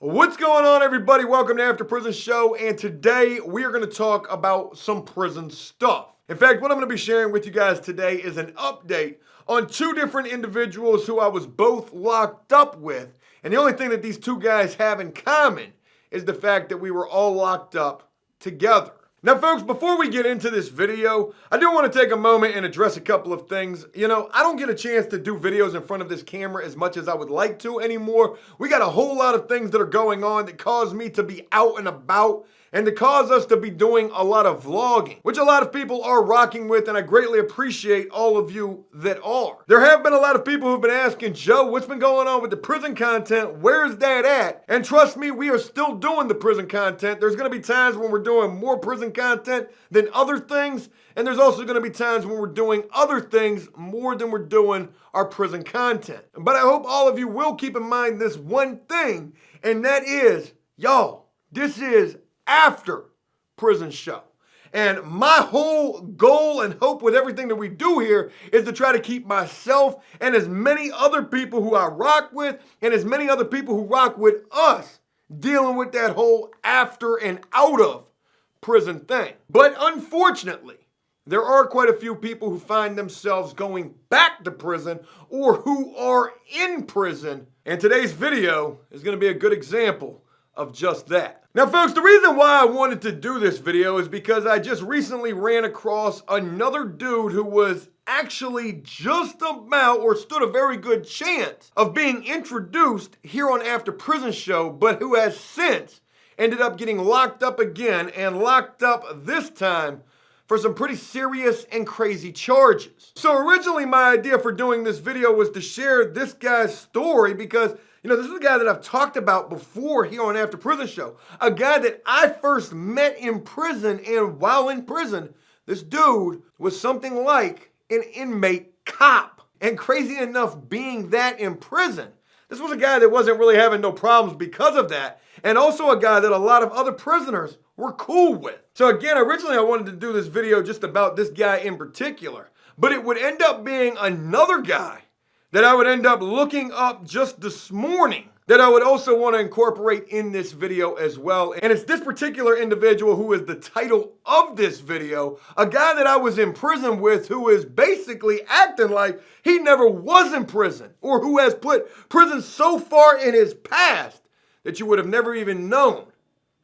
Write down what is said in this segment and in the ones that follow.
What's going on, everybody? Welcome to After Prison Show, and today we are going to talk about some prison stuff. In fact, what I'm going to be sharing with you guys today is an update on two different individuals who I was both locked up with, and the only thing that these two guys have in common is the fact that we were all locked up together. Now, folks, before we get into this video, I do want to take a moment and address a couple of things. I don't get a chance to do videos in front of this camera as much as I would like to anymore. We got a whole lot of things that are going on that cause me to be out and about and to cause us to be doing a lot of vlogging, which a lot of people are rocking with, and I greatly appreciate all of you that are. There have been a lot of people who've been asking, Joe, what's been going on with the prison content? Where's that at? And trust me, we are still doing the prison content. There's going to be times when we're doing more prison content than other things, and there's also going to be times when we're doing other things more than we're doing our prison content. But I hope all of you will keep in mind this one thing, and that is, y'all, this is After Prison Show. And my whole goal and hope with everything that we do here is to try to keep myself and as many other people who I rock with and as many other people who rock with us dealing with that whole after and out of prison thing. But unfortunately, there are quite a few people who find themselves going back to prison or who are in prison. And today's video is going to be a good example of just that. Now, folks, the reason why I wanted to do this video is because I just recently ran across another dude who was actually just about or stood a very good chance of being introduced here on After Prison Show, but who has since ended up getting locked up again and locked up this time for some pretty serious and crazy charges. So originally my idea for doing this video was to share this guy's story because this is a guy that I've talked about before here on After Prison Show. A guy that I first met in prison, and while in prison, this dude was something like an inmate cop. And crazy enough, being that in prison, this was a guy that wasn't really having no problems because of that, and also a guy that a lot of other prisoners were cool with. So again, originally I wanted to do this video just about this guy in particular, but it would end up being another guy that I would end up looking up just this morning that I would also want to incorporate in this video as well. And it's this particular individual who is the title of this video, a guy that I was in prison with who is basically acting like he never was in prison, or who has put prison so far in his past that you would have never even known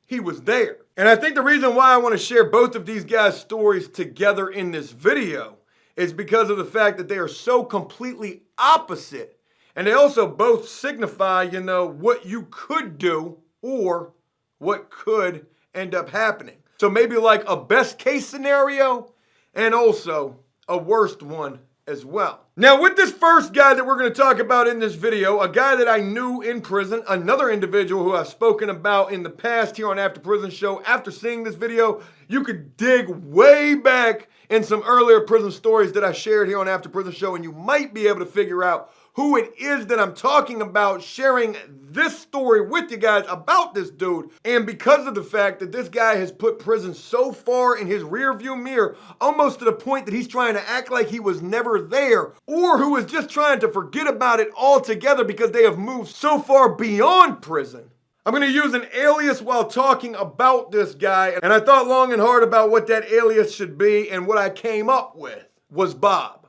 he was there. And I think the reason why I want to share both of these guys' stories together in this video is because of the fact that they are so completely opposite. And they also both signify, what you could do or what could end up happening. So maybe like a best case scenario and also a worst one as well. Now, with this first guy that we're going to talk about in this video, a guy that I knew in prison, another individual who I've spoken about in the past here on After Prison Show. After seeing this video, you could dig way back in some earlier prison stories that I shared here on After Prison Show, and you might be able to figure out who it is that I'm talking about, sharing this story with you guys about this dude. And because of the fact that this guy has put prison so far in his rearview mirror, almost to the point that he's trying to act like he was never there, or who is just trying to forget about it altogether because they have moved so far beyond prison, I'm going to use an alias while talking about this guy, and I thought long and hard about what that alias should be, and what I came up with was Bob.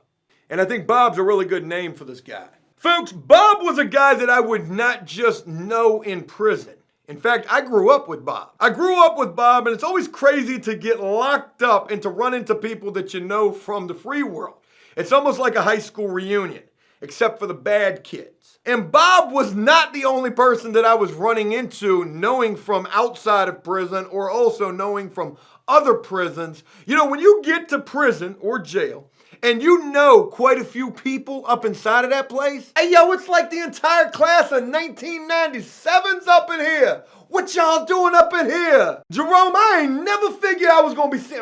And I think Bob's a really good name for this guy. Folks, Bob was a guy that I would not just know in prison. In fact, I grew up with Bob. And it's always crazy to get locked up and to run into people that you know from the free world. It's almost like a high school reunion, except for the bad kids. And Bob was not the only person that I was running into knowing from outside of prison or also knowing from other prisons. When you get to prison or jail, and you know quite a few people up inside of that place. Hey, yo, it's like the entire class of 1997's up in here. What y'all doing up in here? Jerome, I ain't never figured I was going to be...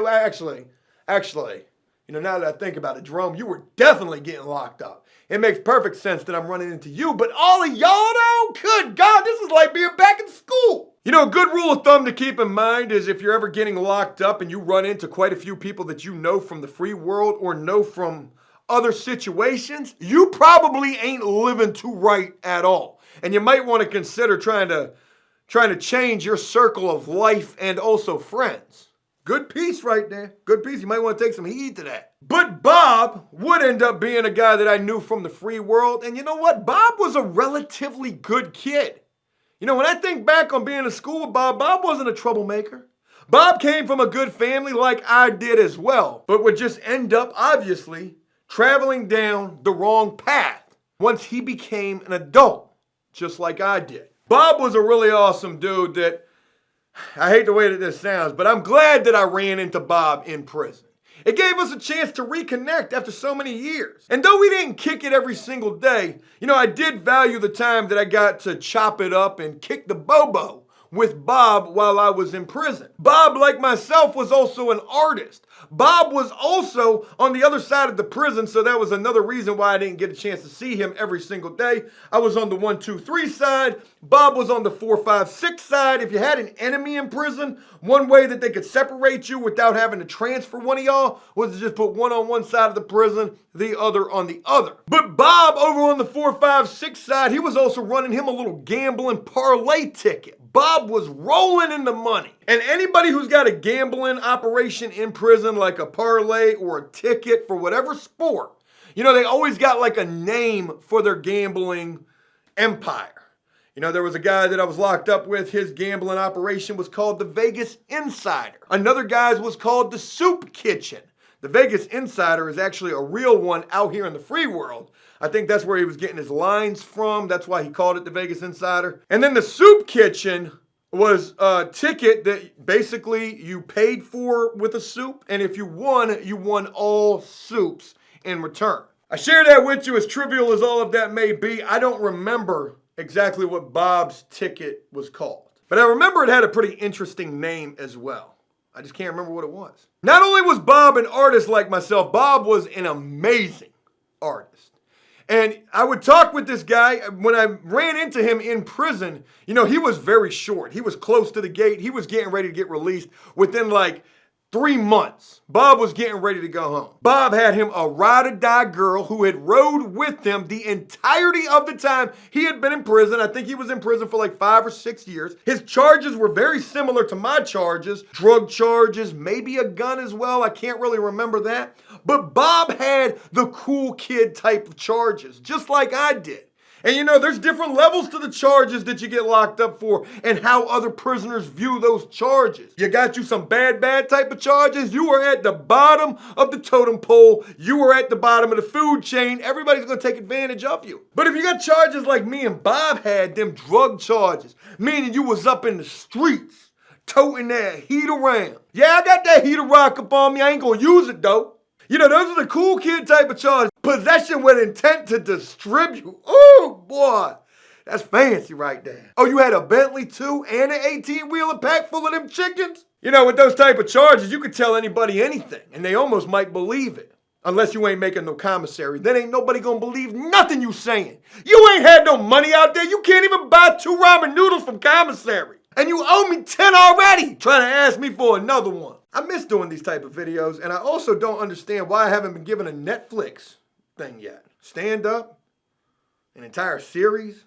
Actually, now that I think about it, Jerome, you were definitely getting locked up. It makes perfect sense that I'm running into you, but all of y'all, though, good God, this is like being back in school. A good rule of thumb to keep in mind is if you're ever getting locked up and you run into quite a few people that you know from the free world or know from other situations, you probably ain't living too right at all. And you might want to consider trying to trying to change your circle of life and also friends. Good piece right there. Good piece. You might want to take some heed to that. But Bob would end up being a guy that I knew from the free world. And you know what? Bob was a relatively good kid. You know, when I think back on being in school with Bob, Bob wasn't a troublemaker. Bob came from a good family like I did as well, but would just end up, obviously, traveling down the wrong path once he became an adult, just like I did. Bob was a really awesome dude that, I hate the way that this sounds, but I'm glad that I ran into Bob in prison. It gave us a chance to reconnect after so many years. And though we didn't kick it every single day, you know, I did value the time that I got to chop it up and kick the bobo with Bob while I was in prison. Bob, like myself, was also an artist. Bob was also on the other side of the prison, so that was another reason why I didn't get a chance to see him every single day. I was on the 1, 2, 3 side. Bob was on the 4, 5, 6 side. If you had an enemy in prison, one way that they could separate you without having to transfer one of y'all was to just put one on one side of the prison, the other on the other. But Bob over on the 4, 5, 6 side, he was also running him a little gambling parlay ticket. Bob was rolling in the money. And anybody who's got a gambling operation in prison, like a parlay or a ticket for whatever sport, you know, they always got like a name for their gambling empire. You know, there was a guy that I was locked up with. His gambling operation was called the Vegas Insider. Another guy's was called the Soup Kitchen. The Vegas Insider is actually a real one out here in the free world. I think that's where he was getting his lines from. That's why he called it the Vegas Insider. And then the Soup Kitchen was a ticket that basically you paid for with a soup. And if you won all soups in return. I share that with you, as trivial as all of that may be. I don't remember exactly what Bob's ticket was called. But I remember it had a pretty interesting name as well. I just can't remember what it was. Not only was Bob an artist like myself, Bob was an amazing artist. And I would talk with this guy. When I ran into him in prison, you know, he was very short. He was close to the gate. He was getting ready to get released within like 3 months. Bob was getting ready to go home. Bob had him a ride-or-die girl who had rode with him the entirety of the time he had been in prison. I think he was in prison for like 5 or 6 years. His charges were very similar to my charges. Drug charges, maybe a gun as well. I can't really remember that. But Bob had the cool kid type of charges, just like I did. And you know, there's different levels to the charges that you get locked up for and how other prisoners view those charges. You got you some bad type of charges. You are at the bottom of the totem pole. You are at the bottom of the food chain. Everybody's going to take advantage of you. But if you got charges like me and Bob had, them drug charges, meaning you was up in the streets, toting that heat around. Yeah, I got that heater rock up on me. I ain't going to use it though. You know, those are the cool kid type of charges. Possession with intent to distribute. Oh, boy. That's fancy right there. Oh, you had a Bentley too and an 18-wheeler packed full of them chickens? You know, with those type of charges, you could tell anybody anything, and they almost might believe it. Unless you ain't making no commissary. Then ain't nobody gonna believe nothing you saying. You ain't had no money out there. You can't even buy 2 ramen noodles from commissary. And you owe me 10 already, trying to ask me for another one. I miss doing these type of videos, and I also don't understand why I haven't been given a Netflix thing yet. Stand up, an entire series,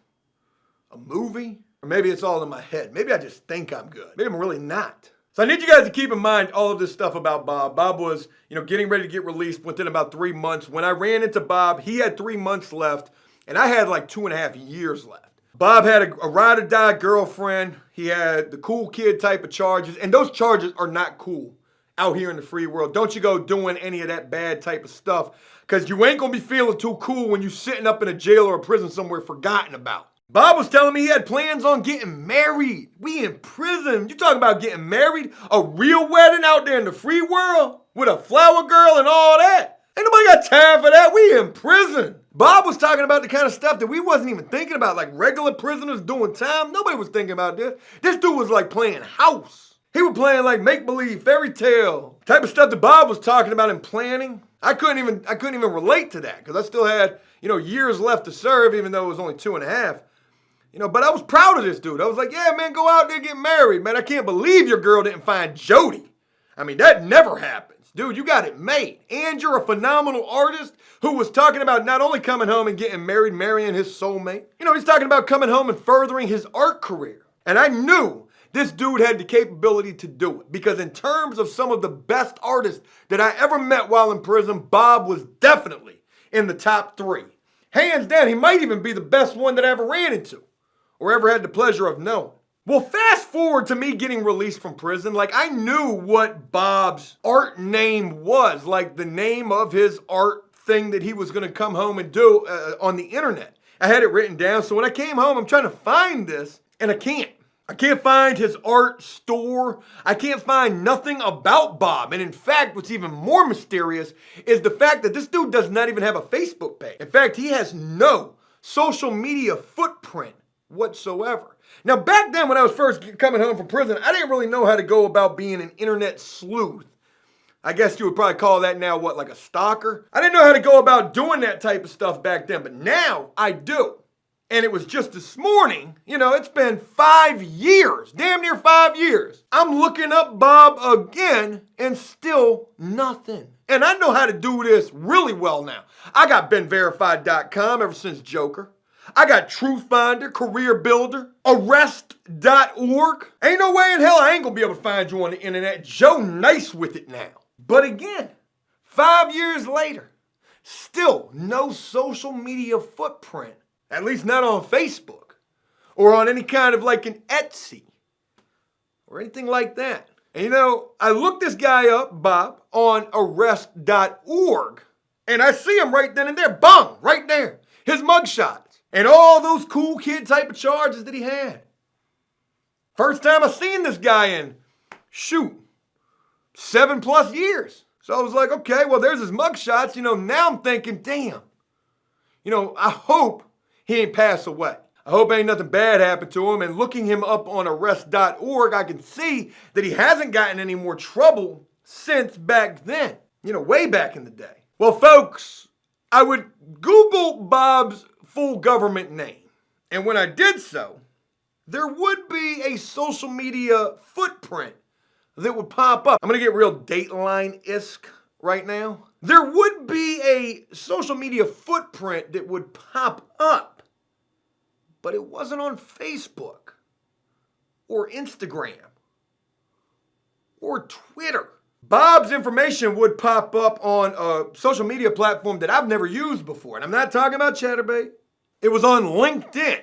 a movie, or maybe it's all in my head. Maybe I just think I'm good. Maybe I'm really not. So I need you guys to keep in mind all of this stuff about Bob. Bob was, you know, getting ready to get released within about 3 months. When I ran into Bob, he had 3 months left, and I had like 2.5 years left. Bob had a ride-or-die girlfriend. He had the cool kid type of charges, and those charges are not cool out here in the free world. Don't you go doing any of that bad type of stuff, because you ain't going to be feeling too cool when you sitting up in a jail or a prison somewhere forgotten about. Bob was telling me he had plans on getting married. We in prison. You talking about getting married? A real wedding out there in the free world with a flower girl and all that? Ain't nobody got time for that. We in prison. Bob was talking about the kind of stuff that we wasn't even thinking about, like regular prisoners doing time. Nobody was thinking about this. This dude was like playing house. He was playing like make-believe, fairy tale type of stuff that Bob was talking about and planning. I couldn't even relate to that because I still had, you know, years left to serve, even though it was only 2.5. You know, but I was proud of this dude. I was like, yeah, man, go out there and get married, man. I can't believe your girl didn't find Jody. I mean, that never happens. Dude, you got it made. And you're a phenomenal artist who was talking about not only coming home and getting married, marrying his soulmate. You know, he's talking about coming home and furthering his art career. And I knew this dude had the capability to do it, because in terms of some of the best artists that I ever met while in prison, Bob was definitely in the top 3. Hands down, he might even be the best one that I ever ran into or ever had the pleasure of knowing. Well, fast forward to me getting released from prison. Like, I knew what Bob's art name was, like the name of his art thing that he was going to come home and do on the internet. I had it written down. So when I came home, I'm trying to find this and I can't. I can't find his art store. I can't find nothing about Bob. And in fact, what's even more mysterious is the fact that this dude does not even have a Facebook page. In fact, he has no social media footprint whatsoever. Now, back then when I was first coming home from prison, I didn't really know how to go about being an internet sleuth. I guess you would probably call that now, what, like a stalker? I didn't know how to go about doing that type of stuff back then, but now I do. And it was just this morning, it's been 5 years, damn near 5 years. I'm looking up Bob again and still nothing. And I know how to do this really well now. I got BeenVerified.com ever since Joker. I got TruthFinder, Career Builder, Arrest.org. Ain't no way in hell I ain't gonna be able to find you on the internet. Joe nice with it now. But again, 5 years later, still no social media footprint. At least not on Facebook or on any kind of like an Etsy or anything like that. And I looked this guy up, Bob, on Arrest.org, and I see him right then and there. Bang! Right there. His mugshots and all those cool kid type of charges that he had. First time I seen this guy in, 7+ years. So I was like, okay, well, there's his mugshots. Now I'm thinking, damn. I hope he ain't passed away. I hope ain't nothing bad happened to him. And looking him up on Arrest.org, I can see that he hasn't gotten any more trouble since back then. Way back in the day. Well, folks, I would Google Bob's full government name. And when I did so, there would be a social media footprint that would pop up. I'm going to get real Dateline-esque right now. There would be a social media footprint that would pop up. But it wasn't on Facebook or Instagram or Twitter. Bob's information would pop up on a social media platform that I've never used before. And I'm not talking about Chesapeake. It was on LinkedIn.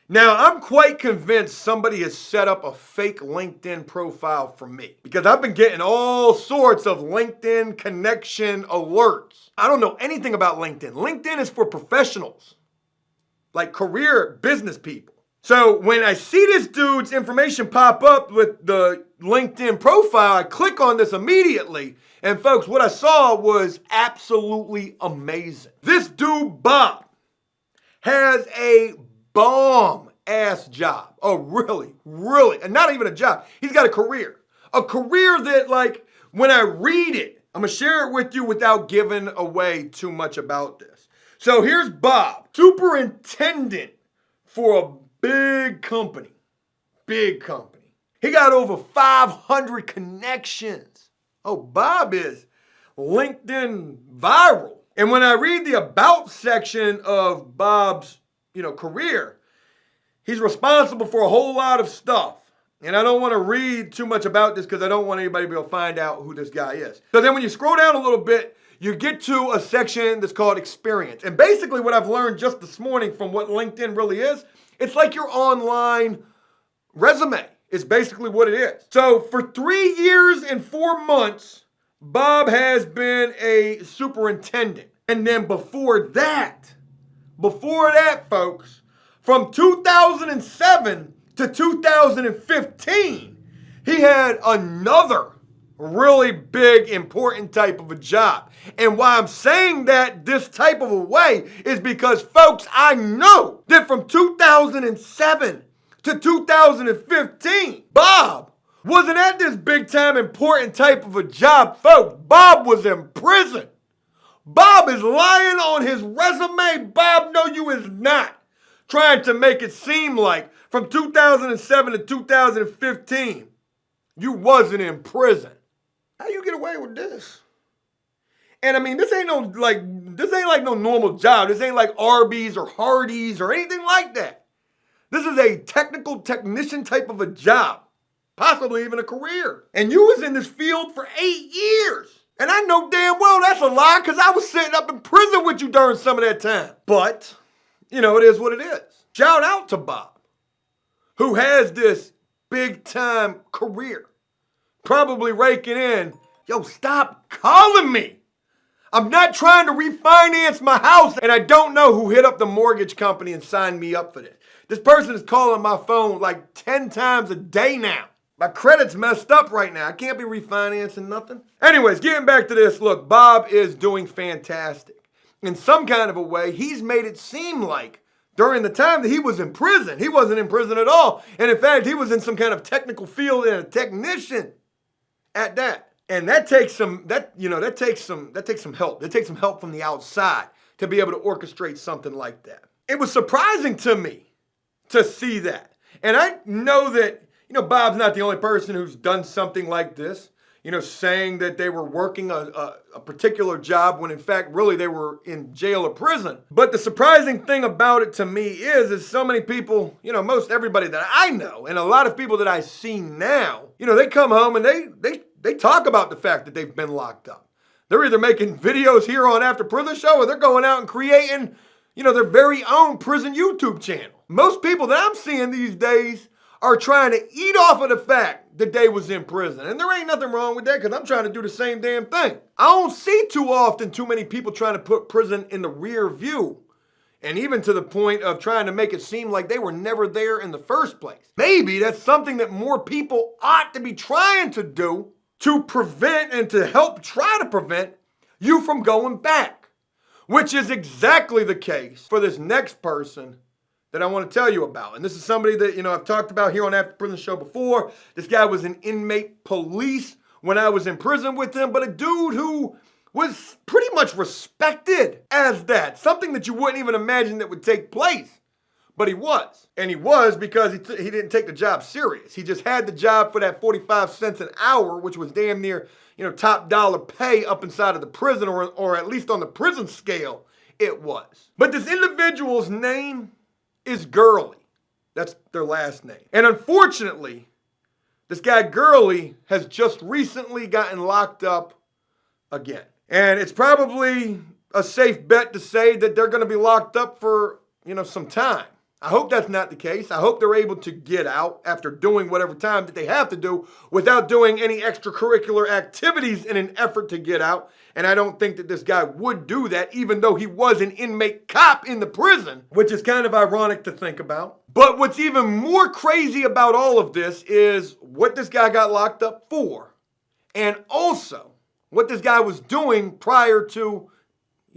Now, I'm quite convinced somebody has set up a fake LinkedIn profile for me, because I've been getting all sorts of LinkedIn connection alerts. I don't know anything about LinkedIn. LinkedIn is for professionals, like career business people. So when I see this dude's information pop up with the LinkedIn profile, I click on this immediately. And folks, what I saw was absolutely amazing. This dude, Bob, has a bomb-ass job. Oh, really, and not even a job. He's got a career. A career that, like, when I read it, I'm going to share it with you without giving away too much about this. So here's Bob, superintendent for a big company. Big company. He got over 500 connections. Oh, Bob is LinkedIn viral. And when I read the about section of Bob's, career, he's responsible for a whole lot of stuff. And I don't want to read too much about this because I don't want anybody to be able to find out who this guy is. So then when you scroll down a little bit, you get to a section that's called experience. And basically what I've learned just this morning from what LinkedIn really is, it's like your online resume. It's basically what it is. So for 3 years and 4 months, Bob has been a superintendent. And then before that, folks, from 2007 to 2015, he had another really big, important type of a job. And why I'm saying that this type of a way is because, folks, I know that from 2007 to 2015, Bob wasn't at this big time, important type of a job, folks. Bob was in prison. Bob is lying on his resume. Bob, no, you is not. Trying to make it seem like from 2007 to 2015, you wasn't in prison. How you get away with this? And I mean, this ain't like no normal job. This ain't like Arby's or Hardee's or anything like that. This is a technical technician type of a job, possibly even a career. And you was in this field for 8 years. And I know damn well that's a lie because I was sitting up in prison with you during some of that time. But, it is what it is. Shout out to Bob, who has this big time career. Probably raking in, yo, stop calling me. I'm not trying to refinance my house and I don't know who hit up the mortgage company and signed me up for this. This person is calling my phone like 10 times a day now. My credit's messed up right now. I can't be refinancing nothing. Anyways, getting back to this, look, Bob is doing fantastic. In some kind of a way, he's made it seem like during the time that he was in prison, he wasn't in prison at all. And in fact, he was in some kind of technical field and a technician at that. And that takes some help. That takes some help from the outside to be able to orchestrate something like that. It was surprising to me to see that. And I know that, Bob's not the only person who's done something like this, saying that they were working a particular job when in fact, really they were in jail or prison. But the surprising thing about it to me is so many people, most everybody that I know and a lot of people that I see now, they come home and they talk about the fact that they've been locked up. They're either making videos here on After Prison Show or they're going out and creating, their very own prison YouTube channel. Most people that I'm seeing these days are trying to eat off of the fact that they was in prison. And there ain't nothing wrong with that because I'm trying to do the same damn thing. I don't see too many people trying to put prison in the rear view. And even to the point of trying to make it seem like they were never there in the first place. Maybe that's something that more people ought to be trying to do to prevent and to help try to prevent you from going back. Which is exactly the case for this next person that I want to tell you about. And this is somebody that, I've talked about here on After Prison Show before. This guy was an inmate police when I was in prison with him, but a dude who was pretty much respected as that. Something that you wouldn't even imagine that would take place. But he was. And he was because he didn't take the job serious. He just had the job for that 45 cents an hour, which was damn near, top dollar pay up inside of the prison, or at least on the prison scale, it was. But this individual's name is Gurley. That's their last name. And unfortunately, this guy Gurley has just recently gotten locked up again. And it's probably a safe bet to say that they're going to be locked up for, some time. I hope that's not the case. I hope they're able to get out after doing whatever time that they have to do without doing any extracurricular activities in an effort to get out. And I don't think that this guy would do that, even though he was an inmate cop in the prison, which is kind of ironic to think about. But what's even more crazy about all of this is what this guy got locked up for, and also what this guy was doing prior to,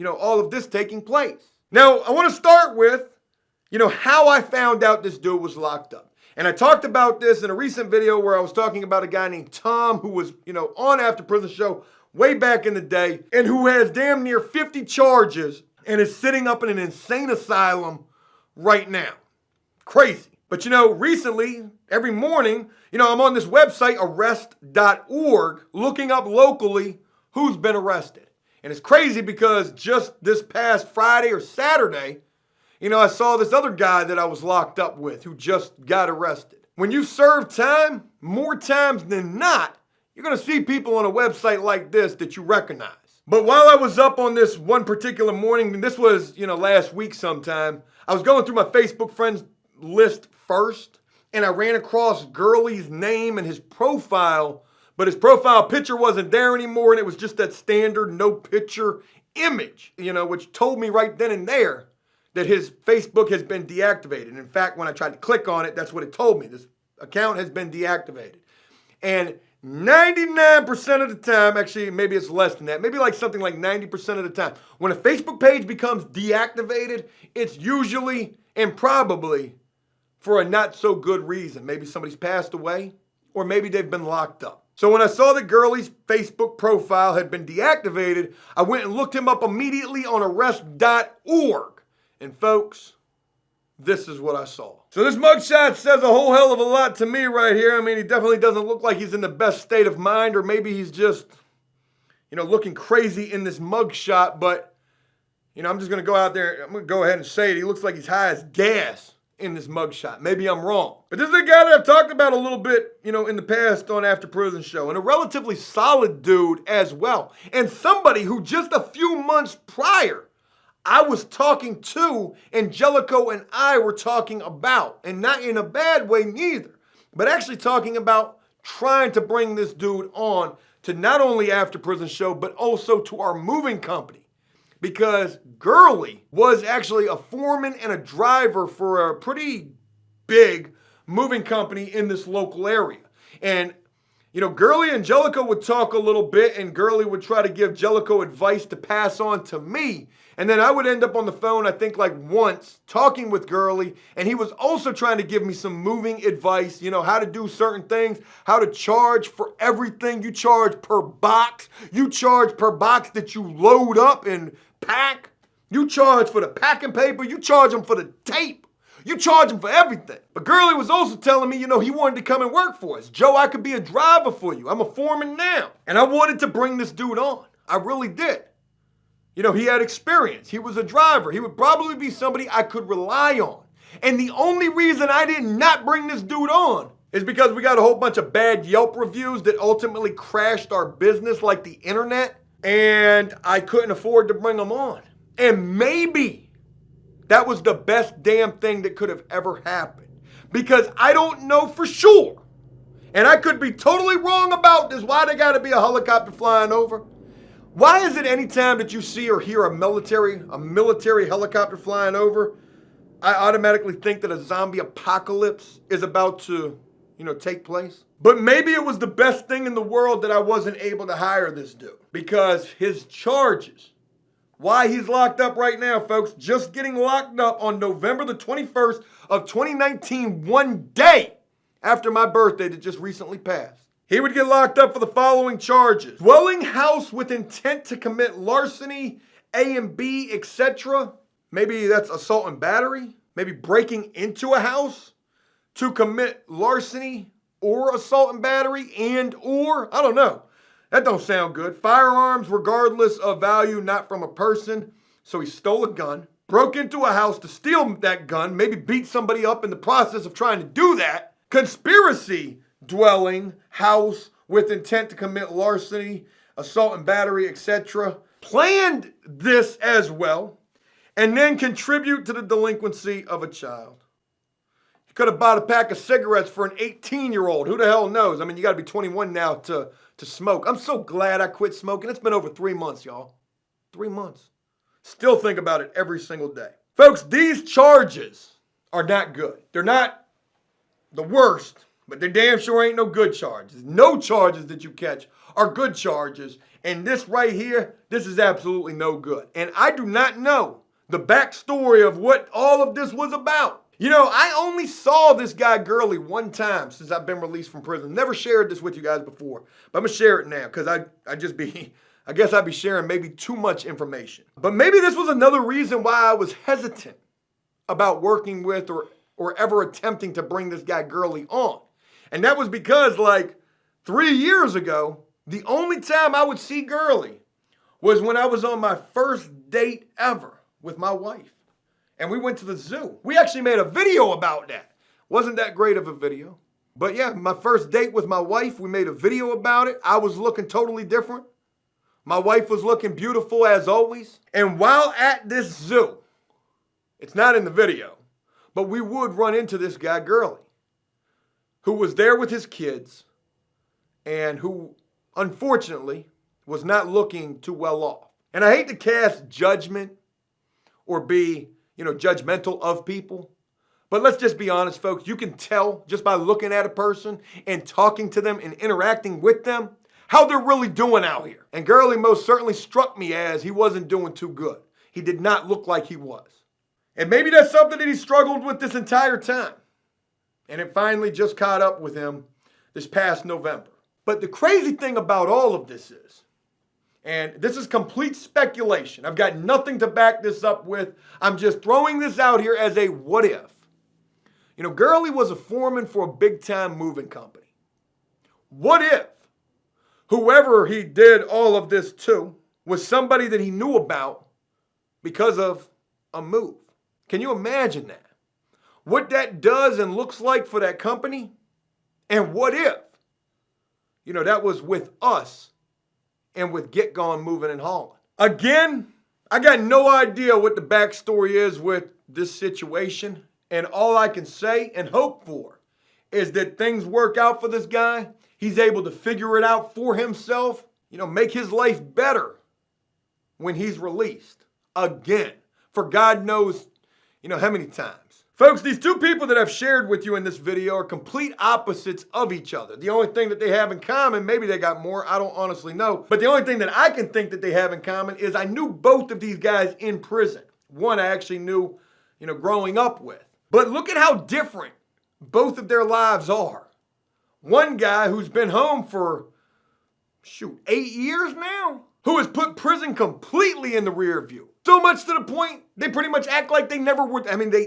all of this taking place. Now, I want to start with how I found out this dude was locked up. And I talked about this in a recent video where I was talking about a guy named Tom who was, on After Prison Show way back in the day and who has damn near 50 charges and is sitting up in an insane asylum right now. Crazy. But recently, every morning, I'm on this website, arrest.org, looking up locally who's been arrested. And it's crazy because just this past Friday or Saturday, I saw this other guy that I was locked up with who just got arrested. When you serve time, more times than not, you're going to see people on a website like this that you recognize. But while I was up on this one particular morning, and this was, last week sometime, I was going through my Facebook friends list first, and I ran across Gurley's name and his profile, but his profile picture wasn't there anymore, and it was just that standard no picture image, which told me right then and there that his Facebook has been deactivated. In fact, when I tried to click on it, that's what it told me. This account has been deactivated. And 99% of the time, actually, maybe it's less than that, maybe like something like 90% of the time, when a Facebook page becomes deactivated, it's usually and probably for a not so good reason. Maybe somebody's passed away, or maybe they've been locked up. So when I saw that Gurley's Facebook profile had been deactivated, I went and looked him up immediately on arrest.org. And folks, this is what I saw. So this mugshot says a whole hell of a lot to me right here. I mean, he definitely doesn't look like he's in the best state of mind, or maybe he's just, looking crazy in this mugshot. But, I'm just going to go out there. I'm going to go ahead and say it. He looks like he's high as gas in this mugshot. Maybe I'm wrong. But this is a guy that I've talked about a little bit, in the past on After Prison Show, and a relatively solid dude as well. And somebody who just a few months prior, I was talking to, Angelico and I were talking about, and not in a bad way neither, but actually talking about trying to bring this dude on to not only After Prison Show, but also to our moving company. Because Gurley was actually a foreman and a driver for a pretty big moving company in this local area. And, Gurley and Angelico would talk a little bit, and Gurley would try to give Angelico advice to pass on to me. And then I would end up on the phone, I think like once, talking with Gurley, and he was also trying to give me some moving advice, how to do certain things, how to charge for everything. You charge per box. You charge per box that you load up and pack. You charge for the packing paper. You charge them for the tape. You charge them for everything. But Gurley was also telling me, he wanted to come and work for us. Joe, I could be a driver for you. I'm a foreman now. And I wanted to bring this dude on. I really did. He had experience. He was a driver. He would probably be somebody I could rely on. And the only reason I did not bring this dude on is because we got a whole bunch of bad Yelp reviews that ultimately crashed our business like the internet. And I couldn't afford to bring him on. And maybe that was the best damn thing that could have ever happened. Because I don't know for sure. And I could be totally wrong about this. Why they got to be a helicopter flying over? Why is it anytime that you see or hear a military helicopter flying over, I automatically think that a zombie apocalypse is about to, take place? But maybe it was the best thing in the world that I wasn't able to hire this dude. Because his charges, why he's locked up right now, folks, just getting locked up on November the 21st of 2019, one day after my birthday that just recently passed. He would get locked up for the following charges: dwelling house with intent to commit larceny, A and B, etc. Maybe that's assault and battery. Maybe breaking into a house to commit larceny or assault and battery or, I don't know. That don't sound good. Firearms, regardless of value, not from a person. So he stole a gun, broke into a house to steal that gun, maybe beat somebody up in the process of trying to do that. Conspiracy, dwelling, house with intent to commit larceny, assault and battery, etc. Planned this as well, and then contribute to the delinquency of a child. He could have bought a pack of cigarettes for an 18-year-old. Who the hell knows? I mean, you got to be 21 now to smoke. I'm so glad I quit smoking. It's been over 3 months, y'all. 3 months. Still think about it every single day. Folks, these charges are not good. They're not the worst, but they damn sure ain't no good charges. No charges that you catch are good charges. And this right here, this is absolutely no good. And I do not know the backstory of what all of this was about. I only saw this guy Gurley one time since I've been released from prison. Never shared this with you guys before, but I'm going to share it now because I guess I'd be sharing maybe too much information. But maybe this was another reason why I was hesitant about working with or ever attempting to bring this guy Gurley on. And that was because 3 years ago, the only time I would see Gurley was when I was on my first date ever with my wife. And we went to the zoo. We actually made a video about that. Wasn't that great of a video? But yeah, my first date with my wife, we made a video about it. I was looking totally different. My wife was looking beautiful as always. And while at this zoo, it's not in the video, but we would run into this guy Gurley, who was there with his kids and who, unfortunately, was not looking too well off. And I hate to cast judgment or be, judgmental of people. But let's just be honest, folks. You can tell just by looking at a person and talking to them and interacting with them how they're really doing out here. And Gurley most certainly struck me as he wasn't doing too good. He did not look like he was. And maybe that's something that he struggled with this entire time. And it finally just caught up with him this past November. But the crazy thing about all of this is, and this is complete speculation. I've got nothing to back this up with. I'm just throwing this out here as a what if. Gurley was a foreman for a big-time moving company. What if whoever he did all of this to was somebody that he knew about because of a move? Can you imagine that? what that does and looks like for that company, and what if, that was with us and with Get Gone Moving and Hauling. Again, I got no idea what the backstory is with this situation, and all I can say and hope for is that things work out for this guy. He's able to figure it out for himself, make his life better when he's released again, for God knows, how many times. Folks, these two people that I've shared with you in this video are complete opposites of each other. The only thing that they have in common, maybe they got more, I don't honestly know, but the only thing that I can think that they have in common is I knew both of these guys in prison. One I actually knew, growing up with. But look at how different both of their lives are. One guy who's been home for, 8 years now, who has put prison completely in the rear view. So much to the point, they pretty much act like they never were. I mean, they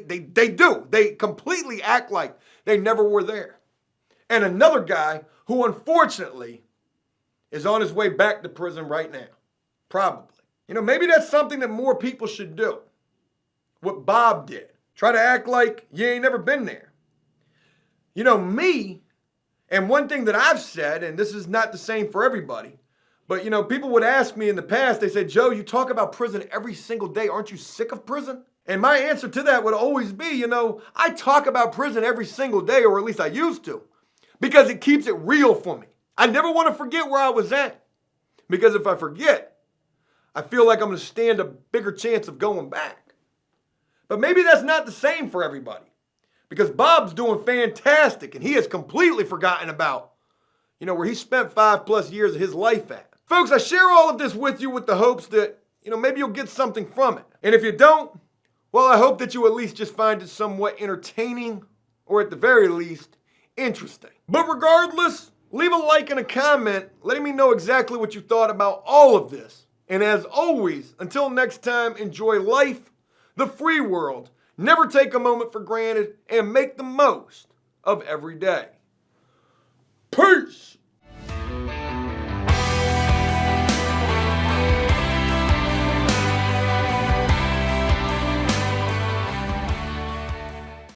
do. They completely act like they never were there. And another guy who unfortunately is on his way back to prison right now. Probably. Maybe that's something that more people should do. What Bob did. Try to act like you ain't never been there. Me, and one thing that I've said, and this is not the same for everybody, but, people would ask me in the past, they said, Joe, you talk about prison every single day. Aren't you sick of prison? And my answer to that would always be, I talk about prison every single day, or at least I used to, because it keeps it real for me. I never want to forget where I was at, because if I forget, I feel like I'm going to stand a bigger chance of going back. But maybe that's not the same for everybody, because Bob's doing fantastic, and he has completely forgotten about, where he spent 5+ years of his life at. Folks, I share all of this with you with the hopes that, maybe you'll get something from it. And if you don't, well, I hope that you at least just find it somewhat entertaining, or at the very least, interesting. But regardless, leave a like and a comment letting me know exactly what you thought about all of this. And as always, until next time, enjoy life, the free world, never take a moment for granted, and make the most of every day. Peace!